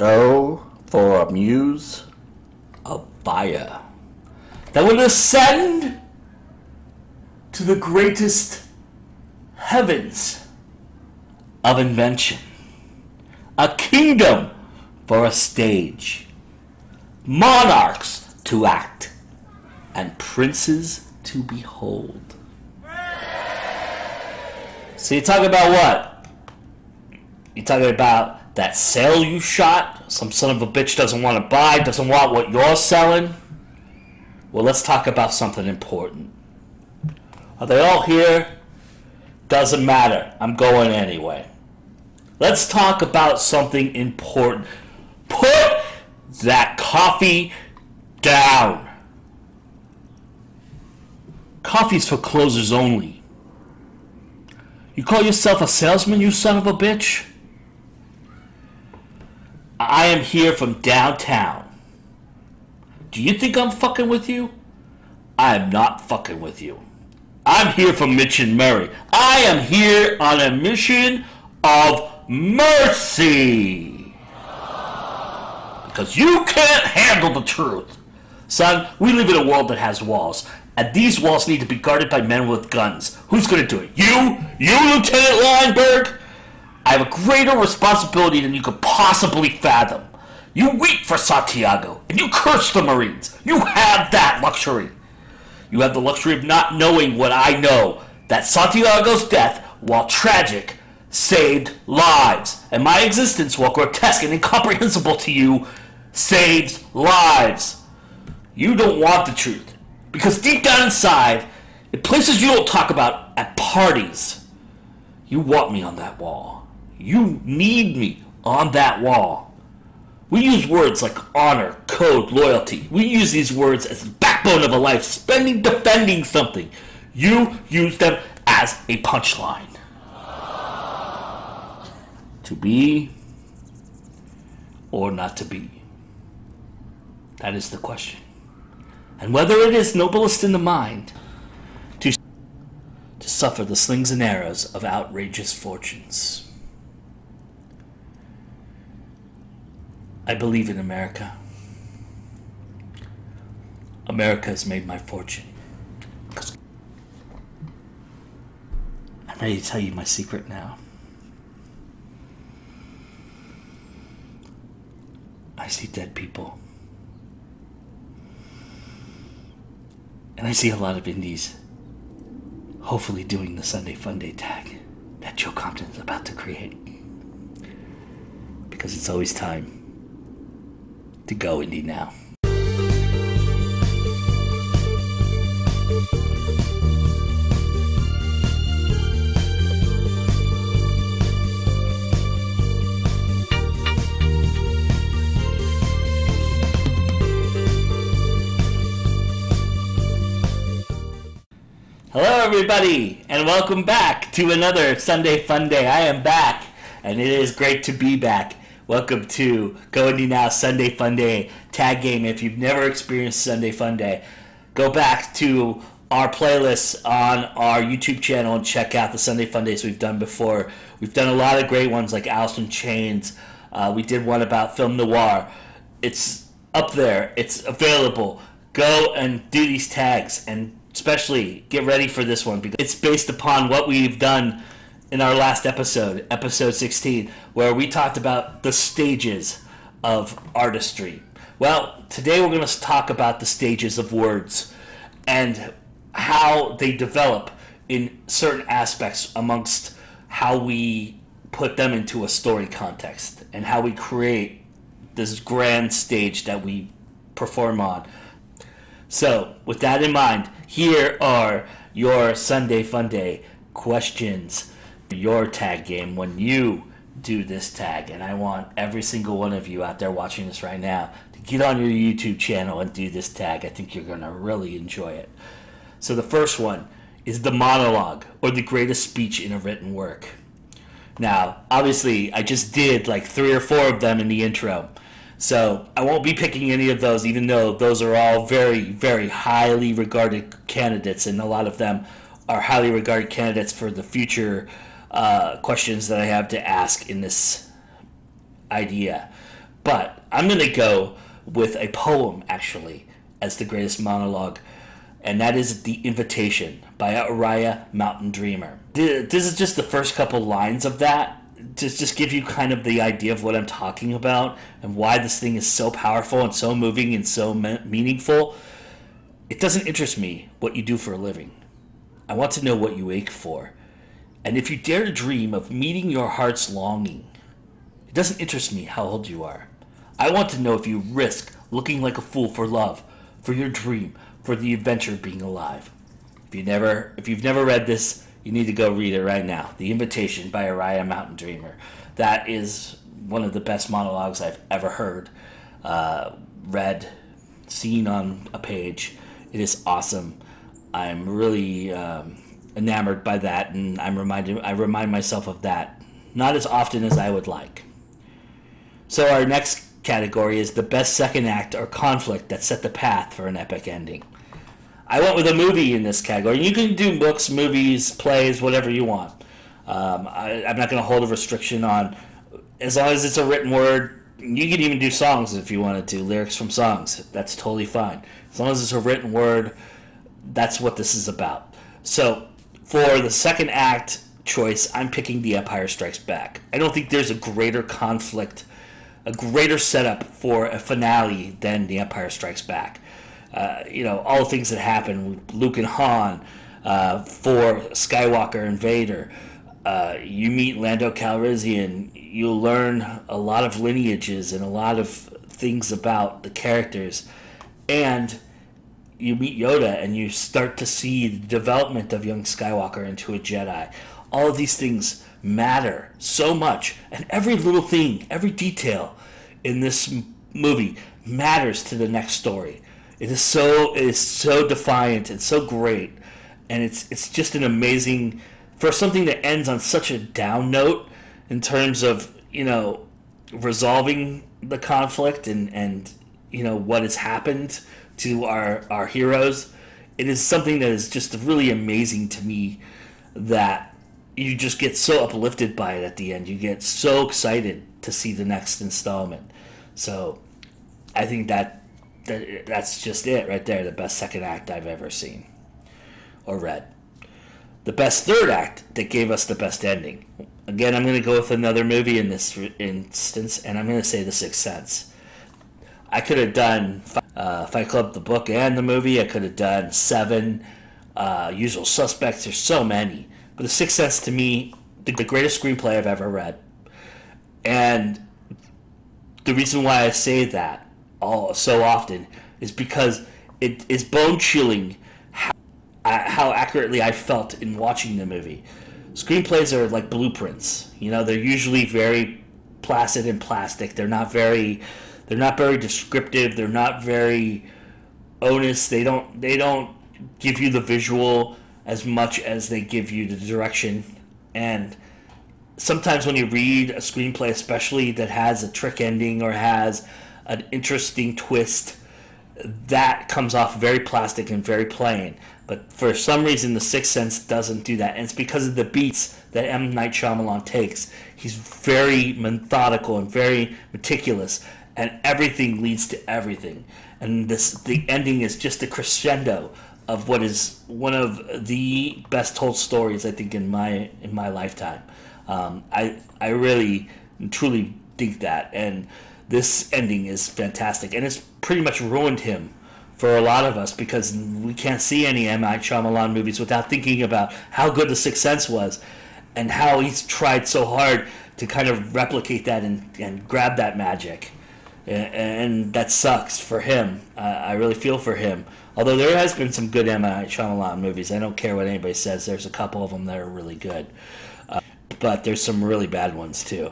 Oh, for a muse of fire that will ascend to the greatest heavens of invention. A kingdom for a stage, monarchs to act, and princes to behold. So you're talking about what? You're talking about that sale you shot? Some son of a bitch doesn't want to buy, doesn't want what you're selling? Well, let's talk about something important. Are they all here? Doesn't matter. I'm going anyway. Let's talk about something important. Put that coffee down. Coffee's for closers only. You call yourself a salesman, you son of a bitch? I am here from downtown. Do you think I'm fucking with you? I am not fucking with you. I'm here from Mitch and Murray. I am here on a mission of mercy. Because you can't handle the truth. Son, we live in a world that has walls. And these walls need to be guarded by men with guns. Who's going to do it? You? You, Lieutenant Lineberg? I have a greater responsibility than you could possibly fathom. You weep for Santiago, and you curse the Marines. You have that luxury. You have the luxury of not knowing what I know, that Santiago's death, while tragic, saved lives. And my existence, while grotesque and incomprehensible to you, saves lives. You don't want the truth, because deep down inside, in places you don't talk about at parties, you want me on that wall. You need me on that wall. We use words like honor, code, loyalty. We use these words as the backbone of a life, defending something. You use them as a punchline. To be or not to be? That is the question. And whether it is noblest in the mind to suffer the slings and arrows of outrageous fortunes. I believe in America. America has made my fortune. I'm ready to tell you my secret now. I see dead people. And I see a lot of indies hopefully doing the Sunday Funday tag that Joe Compton is about to create. Because it's always time to go indie now. Hello everybody, and welcome back to another Sunday Funday. I am back, and it is great to be back. Welcome to GoIndieNow Sunday Funday tag game. If you've never experienced Sunday Funday, go back to our playlists on our YouTube channel and check out the Sunday Fundays we've done before. We've done a lot of great ones like Alice in Chains. We did one about film noir. It's up there. It's available. Go and do these tags, and especially get ready for this one because it's based upon what we've done in our last episode, episode 16, where we talked about the stages of artistry. Well, today we're going to talk about the stages of words and how they develop in certain aspects amongst how we put them into a story context and how we create this grand stage that we perform on. So, with that in mind, here are your Sunday Funday questions. Your tag game when you do this tag, and I want every single one of you out there watching this right now to get on your YouTube channel and do this tag. I think you're gonna really enjoy it. So the first one is the monologue, or the greatest speech in a written work. Now obviously I just did like 3 or 4 of them in the intro, so I won't be picking any of those, even though those are all very, very highly regarded candidates, and a lot of them are highly regarded candidates for the future questions that I have to ask in this idea. But I'm going to go with a poem, actually, as the greatest monologue, and that is The Invitation by Araya Mountain Dreamer. This is just the first couple lines of that to just give you kind of the idea of what I'm talking about and why this thing is so powerful and so moving and so meaningful. It doesn't interest me what you do for a living. I want to know what you ache for. And if you dare to dream of meeting your heart's longing, it doesn't interest me how old you are. I want to know if you risk looking like a fool for love, for your dream, for the adventure of being alive. If you've never read this, you need to go read it right now. The Invitation by Araya Mountain Dreamer. That is one of the best monologues I've ever heard, read, seen on a page. It is awesome. I'm really enamored by that, and I remind myself of that not as often as I would like. So our next category is the best second act or conflict that set the path for an epic ending. I went with a movie in this category. You can do books, movies, plays, whatever you want. I'm not going to hold a restriction on, as long as it's a written word. You can even do songs if you wanted to, lyrics from songs. That's totally fine. As long as it's a written word, that's what this is about. So for the second act choice, I'm picking The Empire Strikes Back. I don't think there's a greater conflict, a greater setup for a finale than The Empire Strikes Back. All the things that happen with Luke and Han, for Skywalker and Vader. You meet Lando Calrissian. You learn a lot of lineages and a lot of things about the characters. And you meet Yoda and you start to see the development of young Skywalker into a Jedi. All of these things matter so much. And every little thing, every detail in this movie matters to the next story. It is so defiant and so great, and it's just an amazing, for something that ends on such a down note in terms of resolving the conflict and what has happened to our heroes. It is something that is just really amazing to me, that you just get so uplifted by it at the end. You get so excited to see the next installment. So I think that's just it right there, the best second act I've ever seen or read. The best third act that gave us the best ending. Again, I'm going to go with another movie in this instance, and I'm going to say The Sixth Sense. I could have done Fight Club, the book, and the movie. I could have done Seven, Usual Suspects. There's so many. But The Sixth Sense, to me, the greatest screenplay I've ever read. And the reason why I say that so often is because it is bone-chilling how accurately I felt in watching the movie. Screenplays are like blueprints. They're usually very placid and plastic. They're not very descriptive. They're not very onus. They don't give you the visual as much as they give you the direction. And sometimes when you read a screenplay, especially that has a trick ending or has an interesting twist, that comes off very plastic and very plain. But for some reason, The Sixth Sense doesn't do that. And it's because of the beats that M. Night Shyamalan takes. He's very methodical and very meticulous, and everything leads to everything. And the ending is just a crescendo of what is one of the best told stories, I think, in my lifetime. I really truly think that, and this ending is fantastic, and it's pretty much ruined him for a lot of us, because we can't see any M. Night Shyamalan movies without thinking about how good The Sixth Sense was and how he's tried so hard to kind of replicate that and grab that magic. And that sucks for him. I really feel for him. Although there has been some good M. Night Shyamalan movies. I don't care what anybody says. There's a couple of them that are really good. But there's some really bad ones too.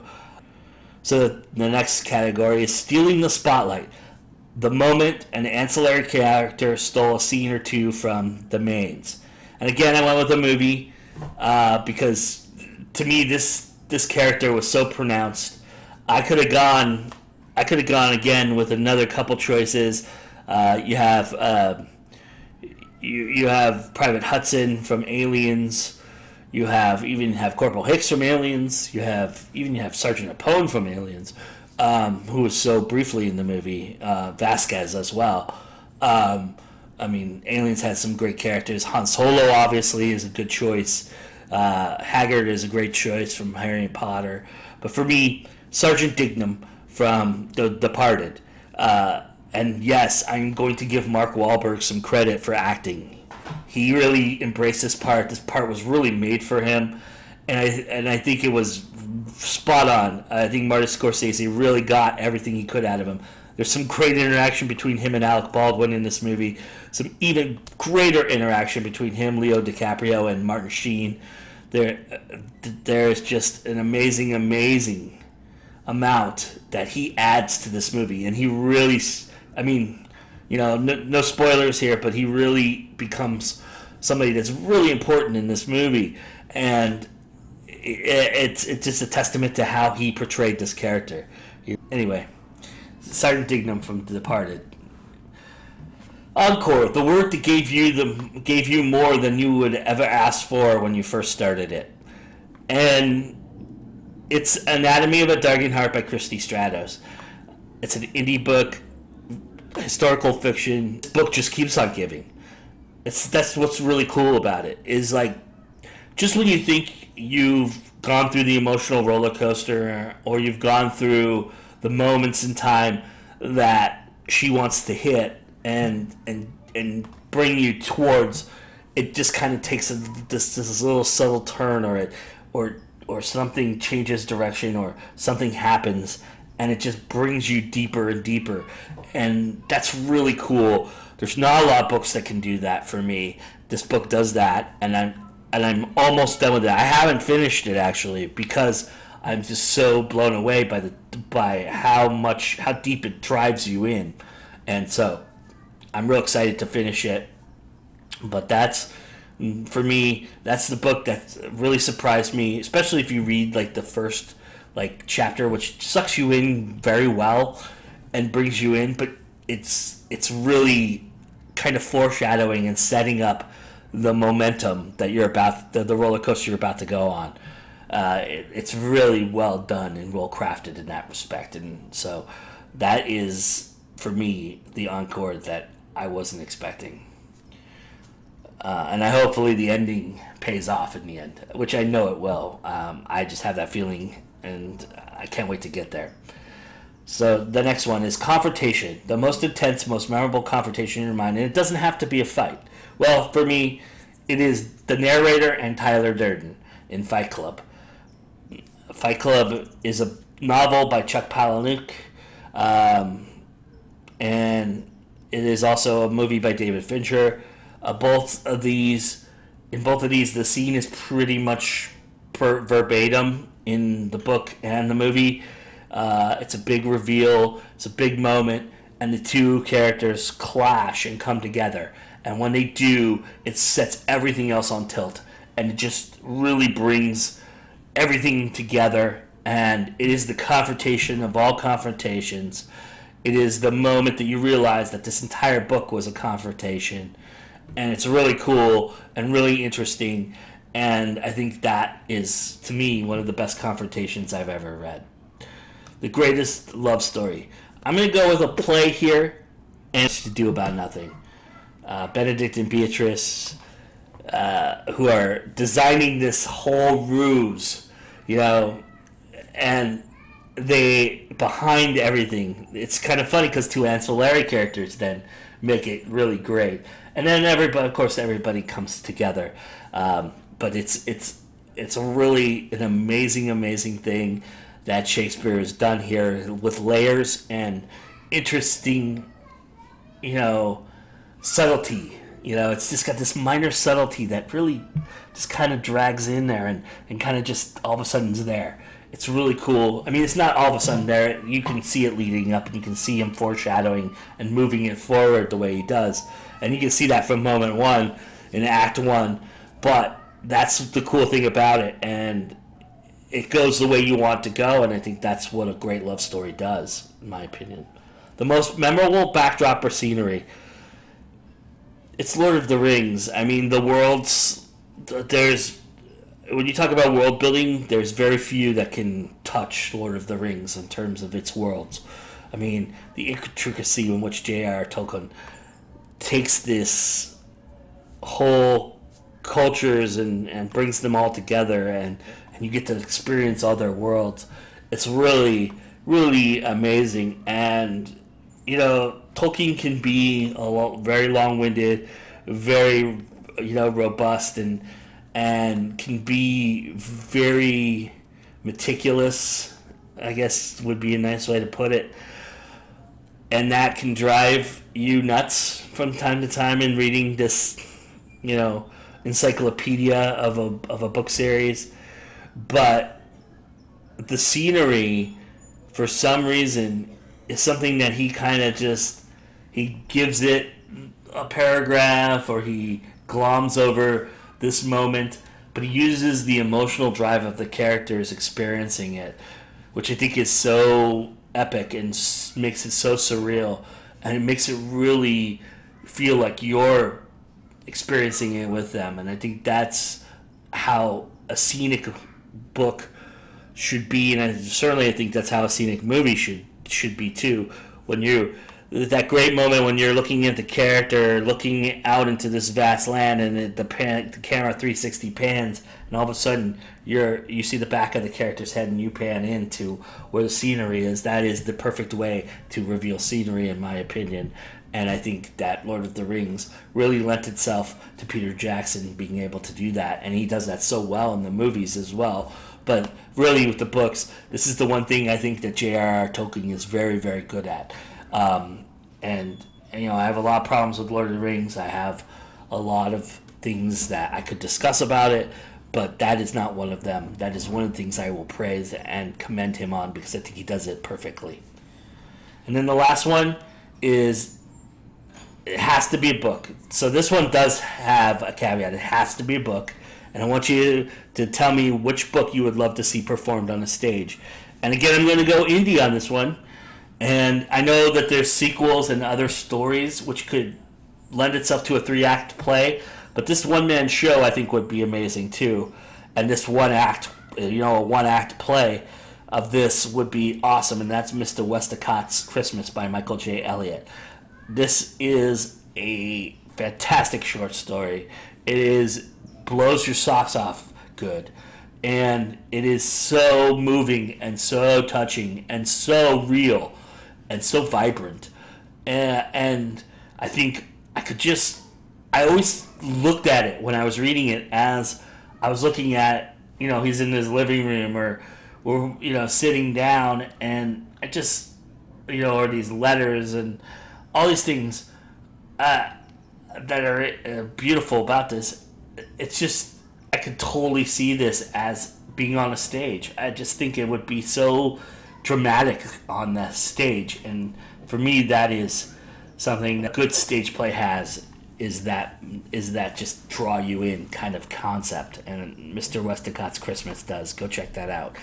So the next category is stealing the spotlight. The moment an ancillary character stole a scene or two from the mains. And again, I went with a movie because to me this character was so pronounced. I could have gone again with another couple choices. You have Private Hudson from Aliens. You have Corporal Hicks from Aliens. You have Sergeant Apone from Aliens. who was so briefly in the movie, Vasquez as well. I mean, Aliens had some great characters. Han Solo obviously is a good choice. Haggard is a great choice from Harry Potter. But for me, Sergeant Dignam from The Departed. And yes, I'm going to give Mark Wahlberg some credit for acting. He really embraced this part. This part was really made for him. And I think it was spot on. I think Martin Scorsese really got everything he could out of him. There's some great interaction between him and Alec Baldwin in this movie. Some even greater interaction between him, Leo DiCaprio, and Martin Sheen. There's just an amazing amount that he adds to this movie. And he really, I mean, you know, no spoilers here, but he really becomes somebody that's really important in this movie. And it's just a testament to how he portrayed this character. Anyway, Sergeant Dignam from The Departed. Encore, the word that gave you more than you would ever ask for when you first started it. And it's Anatomy of a Darkened Heart by Christy Stratos. It's an indie book, historical fiction. This book just keeps on giving. That's what's really cool about it. Is like, just when you think you've gone through the emotional roller coaster, or you've gone through the moments in time that she wants to hit and bring you towards, it just kind of takes this little subtle turn, or something changes direction, or something happens, and it just brings you deeper and deeper. And that's really cool. There's not a lot of books that can do that for me. This book does that, and I'm almost done with it. I haven't finished it actually, because I'm just so blown away by how deep it drives you in. And so I'm real excited to finish it. But for me, that's the book that really surprised me, especially if you read like the first chapter, which sucks you in very well and brings you in, but it's really kind of foreshadowing and setting up the momentum that the roller coaster you're about to go on. It's really well done and well crafted in that respect, and so that is, for me, the Encore that I wasn't expecting. And hopefully the ending pays off in the end, which I know it will. I just have that feeling, and I can't wait to get there. So the next one is Confrontation, the most intense, most memorable confrontation in your mind, and it doesn't have to be a fight. Well, for me, it is the narrator and Tyler Durden in Fight Club. Fight Club is a novel by Chuck Palahniuk, and it is also a movie by David Fincher. In both of these, the scene is pretty much verbatim in the book and the movie. It's a big reveal, it's a big moment, and the two characters clash and come together. And when they do, it sets everything else on tilt, and it just really brings everything together. And it is the confrontation of all confrontations. It is the moment that you realize that this entire book was a confrontation, and it's really cool and really interesting. And I think that is, to me, one of the best confrontations I've ever read. The greatest love story. I'm going to go with a play here, and To Do About Nothing. Benedict and Beatrice, who are designing this whole ruse, and they, behind everything, it's kind of funny because two ancillary characters then make it really great. And then everybody comes together. But it's really an amazing thing that Shakespeare has done here, with layers and interesting, subtlety. It's just got this minor subtlety that really just kind of drags in there and kind of just all of a sudden is there. It's really cool. I mean, it's not all of a sudden there. You can see it leading up, and you can see him foreshadowing and moving it forward the way he does. And you can see that from moment one in Act 1. But that's the cool thing about it. And it goes the way you want to go, and I think that's what a great love story does, in my opinion. The most memorable backdrop or scenery. It's Lord of the Rings. I mean, the worlds, there's when you talk about world building, there's very few that can touch Lord of the Rings in terms of its worlds. I mean, the intricacy in which J.R.R. Tolkien takes this whole cultures and brings them all together, and you get to experience all their worlds. It's really, really amazing. And, Tolkien can be very long-winded, very, robust, and can be very meticulous, I guess would be a nice way to put it. And that can drive you nuts from time to time in reading this, encyclopedia of a book series. But the scenery, for some reason, is something that he kind of he gives it a paragraph, or he gloms over this moment, but he uses the emotional drive of the characters experiencing it, which I think is so epic and makes it so surreal, and it makes it really feel like you're experiencing it with them. And I think that's how a scenic book should be, and I think that's how a scenic movie should be too. When that great moment when you're looking at the character, looking out into this vast land, and the camera 360 pans, and all of a sudden you see the back of the character's head, and you pan into where the scenery is. That is the perfect way to reveal scenery, in my opinion. And I think that Lord of the Rings really lent itself to Peter Jackson being able to do that, and he does that so well in the movies as well. But really, with the books, this is the one thing I think that J.R.R. Tolkien is very, very good at. And I have a lot of problems with Lord of the Rings. I have a lot of things that I could discuss about it, but that is not one of them. That is one of the things I will praise and commend him on, because I think he does it perfectly. And then the last one is, it has to be a book. So this one does have a caveat. It has to be a book. And I want you to tell me which book you would love to see performed on a stage. And again, I'm going to go indie on this one. And I know that there's sequels and other stories which could lend itself to a 3-act play. But this one-man show, I think, would be amazing too. And this one-act, a 1-act play of this would be awesome. And that's Mr. Westacott's Christmas by Michael J. Elliott. This is a fantastic short story. It blows your socks off good. And it is so moving and so touching and so real and so vibrant. And I think I always looked at it when I was reading it as I was looking at, he's in his living room or sitting down, and I just, or these letters and all these things that are beautiful about this. It's just, I could totally see this as being on a stage. I just think it would be so dramatic on the stage. And for me, that is something that good stage play has, is that just draw you in kind of concept. And Mr. Westacott's Christmas does. Go check that out.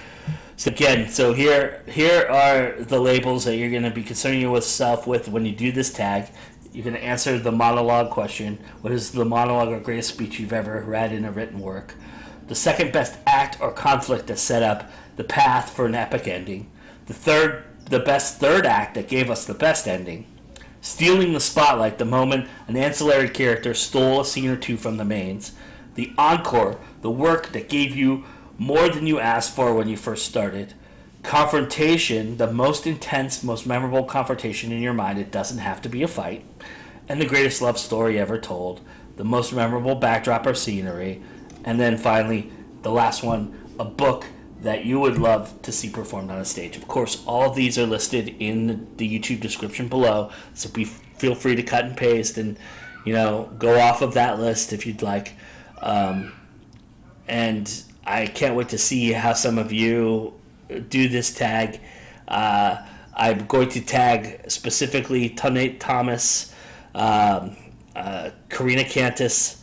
So again, here are the labels that you're going to be concerning yourself with when you do this tag. You're going to answer the monologue question. What is the monologue or greatest speech you've ever read in a written work? The second best act or conflict that set up the path for an epic ending. The best third act that gave us the best ending. Stealing the spotlight the moment an ancillary character stole a scene or two from the mains. The encore, the work that gave you more than you asked for when you first started. Confrontation, the most intense, most memorable confrontation in your mind. It doesn't have to be a fight. And the greatest love story ever told. The most memorable backdrop or scenery. And then finally, the last one, a book that you would love to see performed on a stage. Of course, all of these are listed in the YouTube description below, so feel free to cut and paste and go off of that list if you'd like. And I can't wait to see how some of you do this tag. I'm going to tag specifically Tonate Thomas, Karina Cantus,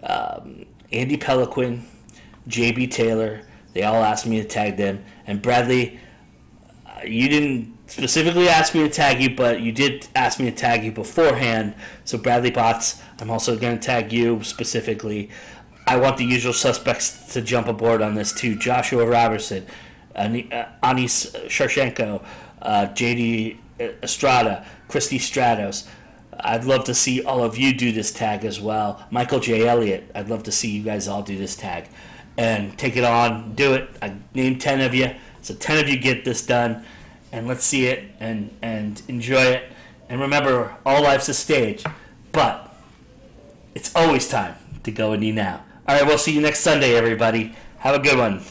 Andy Peliquin, JB Taylor. They all asked me to tag them. And Bradley, you didn't specifically ask me to tag you, but you did ask me to tag you beforehand. So Bradley Botts, I'm also going to tag you specifically. I want the usual suspects to jump aboard on this too. Joshua Robertson, Anis Sharshenko, JD Estrada, Christy Stratos. I'd love to see all of you do this tag as well. Michael J. Elliott, I'd love to see you guys all do this tag. And take it on, do it. I named 10 of you, so 10 of you get this done. And let's see it and enjoy it. And remember, all life's a stage, but it's always time to go indie now. All right, we'll see you next Sunday, everybody. Have a good one.